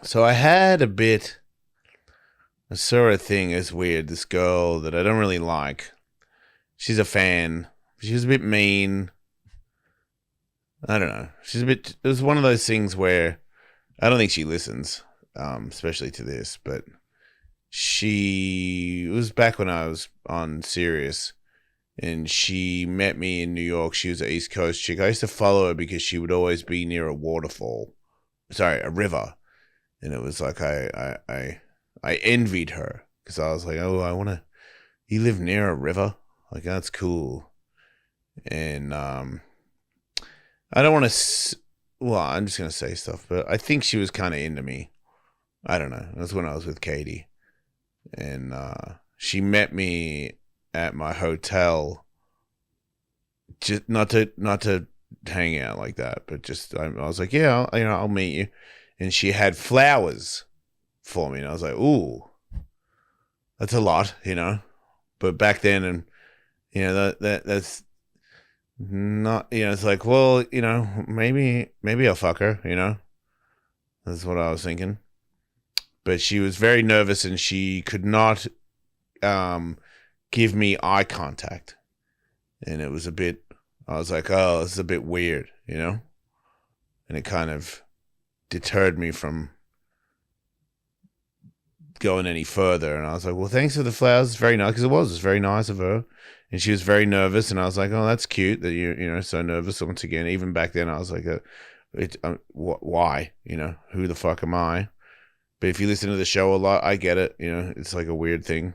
So I saw a thing as weird. This girl that I don't really like. She's a fan. She was a bit mean. I don't know. It was one of those things where I don't think she listens, especially to this, but it was back when I was on Sirius, and she met me in New York. She was an East Coast chick. I used to follow her because she would always be near a waterfall. Sorry, a river. And it was like I envied her because I was like, oh, you live near a river? Like, that's cool. And I don't want to, well, I'm just going to say stuff, but I think she was kind of into me. I don't know. That's when I was with Katie. And she met me at my hotel, just not to hang out like that, but just I was like, yeah, I'll meet you. And she had flowers for me, and I was like, ooh, that's a lot, But back then, and that's not, it's like, well, maybe I'll fuck her, That's what I was thinking. But she was very nervous, and she could not give me eye contact. And it was I was like, oh, this is a bit weird, And it kind of deterred me from going any further. And I was like, well, thanks for the flowers. It's very nice, because it was very nice of her. And she was very nervous, and I was like, oh, that's cute that you're so nervous. Once again, even back then, I was like, why? Who the fuck am I? But if you listen to the show a lot, I get it. It's like a weird thing.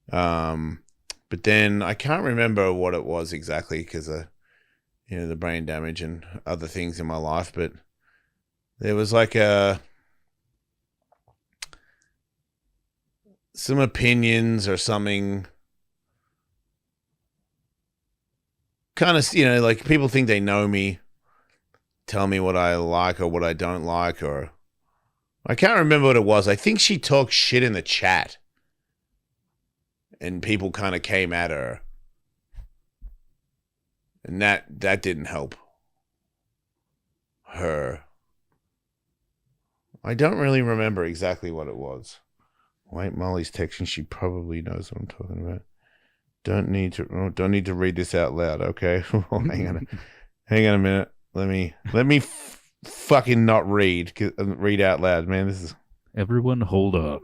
But then I can't remember what it was exactly because of, the brain damage and other things in my life. But there was like some opinions or something. Kind of, like people think they know me, tell me what I like or what I don't like, or I can't remember what it was. I think she talked shit in the chat, and people kind of came at her, and that didn't help her. I don't really remember exactly what it was. Wait, Molly's texting. She probably knows what I'm talking about. Don't need to read this out loud. Okay, hang on a minute. Let me fucking not read out loud, man. This is everyone. Hold up.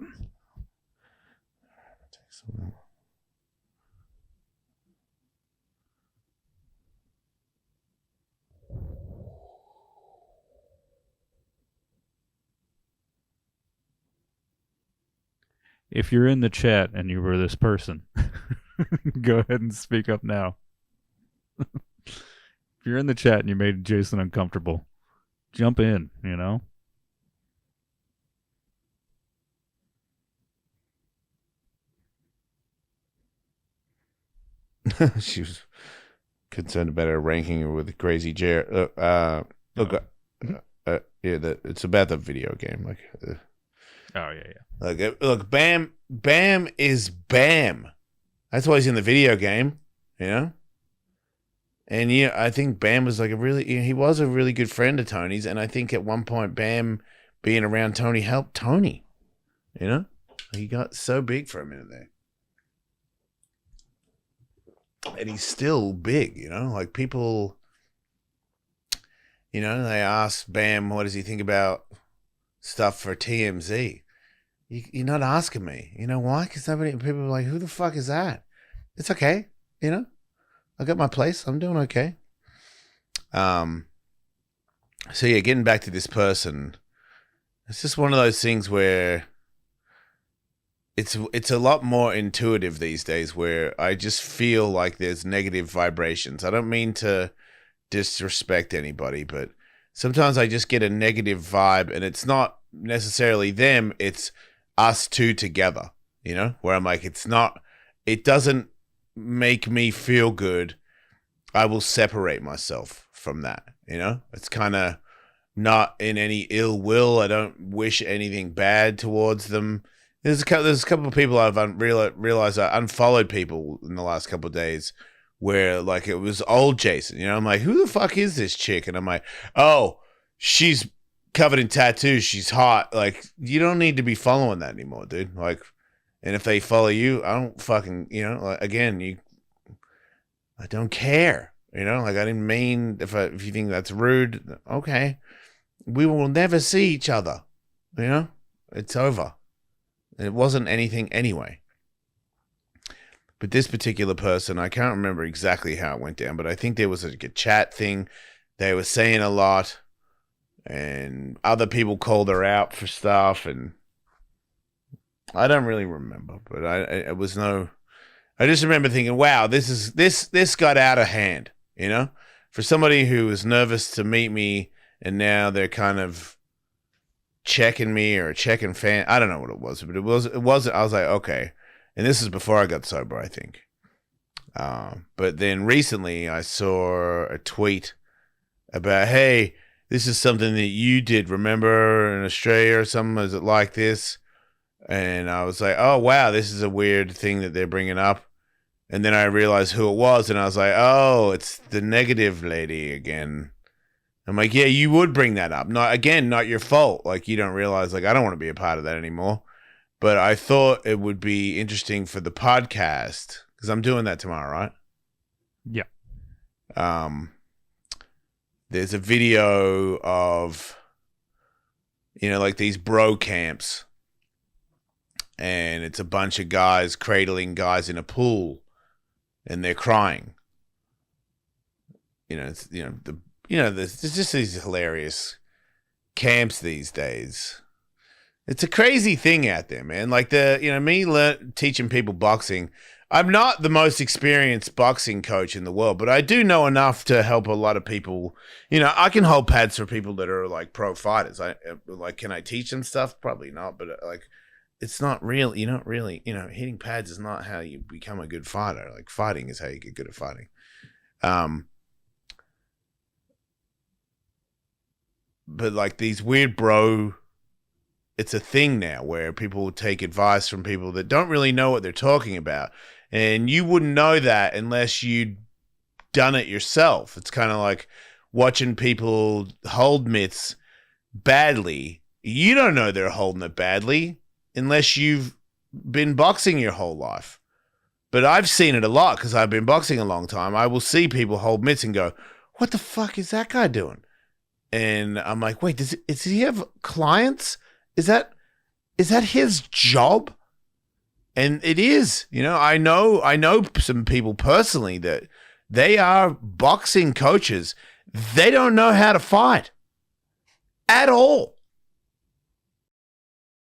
If you're in the chat and you were this person, go ahead and speak up now. If you're in the chat and you made Jason uncomfortable, jump in, She was concerned about her ranking with Crazy Jared. It's about the video game. Oh yeah. Look, Bam is Bam. That's why he's in the video game, And I think Bam was like he was a really good friend of Tony's, and I think at one point Bam being around Tony helped Tony. He got so big for a minute there. And he's still big, like people, they ask Bam, what does he think about stuff for TMZ? You're not asking me. You know why? Because people are like, who the fuck is that? It's okay. I got my place. I'm doing okay. So yeah, getting back to this person, it's just one of those things where it's a lot more intuitive these days, where I just feel like there's negative vibrations. I don't mean to disrespect anybody, but sometimes I just get a negative vibe, and it's not necessarily them, it's us two together, where I'm like, it doesn't make me feel good. I will separate myself from that, it's kind of not in any ill will. I don't wish anything bad towards them. There's a couple of people I've realized I unfollowed people in the last couple of days where like it was old Jason, I'm like, who the fuck is this chick? And I'm like, oh, she's covered in tattoos. She's hot. Like, you don't need to be following that anymore, dude. Like, and if they follow you, I don't fucking, like, again, I don't care. Like, I didn't mean, if you think that's rude, okay. We will never see each other. It's over. And it wasn't anything anyway. But this particular person, I can't remember exactly how it went down, but I think there was like a chat thing. They were saying a lot, and other people called her out for stuff, and I don't really remember, but I just remember thinking, wow, this got out of hand, for somebody who was nervous to meet me, and now they're kind of checking me or checking fan. I don't know what it was, but it was. I was like, okay. And this is before I got sober, I think. But then recently I saw a tweet about, hey, this is something that you did, remember, in Australia or something? Was it like this? And I was like, oh, wow, this is a weird thing that they're bringing up. And then I realized who it was, and I was like, oh, it's the negative lady again. I'm like, yeah, you would bring that up. Not your fault. Like, you don't realize, like, I don't want to be a part of that anymore. But I thought it would be interesting for the podcast, because I'm doing that tomorrow, right? Yeah. There's a video of, like these bro camps, and it's a bunch of guys cradling guys in a pool, and they're crying. There's just these hilarious camps these days. It's a crazy thing out there, man. Like teaching people boxing. I'm not the most experienced boxing coach in the world, but I do know enough to help a lot of people. I can hold pads for people that are like pro fighters. Can I teach them stuff? Probably not, but it's not real. You're not really, hitting pads is not how you become a good fighter. Like, fighting is how you get good at fighting. But like these weird bro, it's a thing now where people will take advice from people that don't really know what they're talking about. And you wouldn't know that unless you'd done it yourself. It's kind of like watching people hold mitts badly. You don't know they're holding it badly unless you've been boxing your whole life. But I've seen it a lot because I've been boxing a long time. I will see people hold mitts and go, what the fuck is that guy doing? And I'm like, wait, does he have clients? Is that his job? And it is. I know some people personally that they are boxing coaches. They don't know how to fight at all.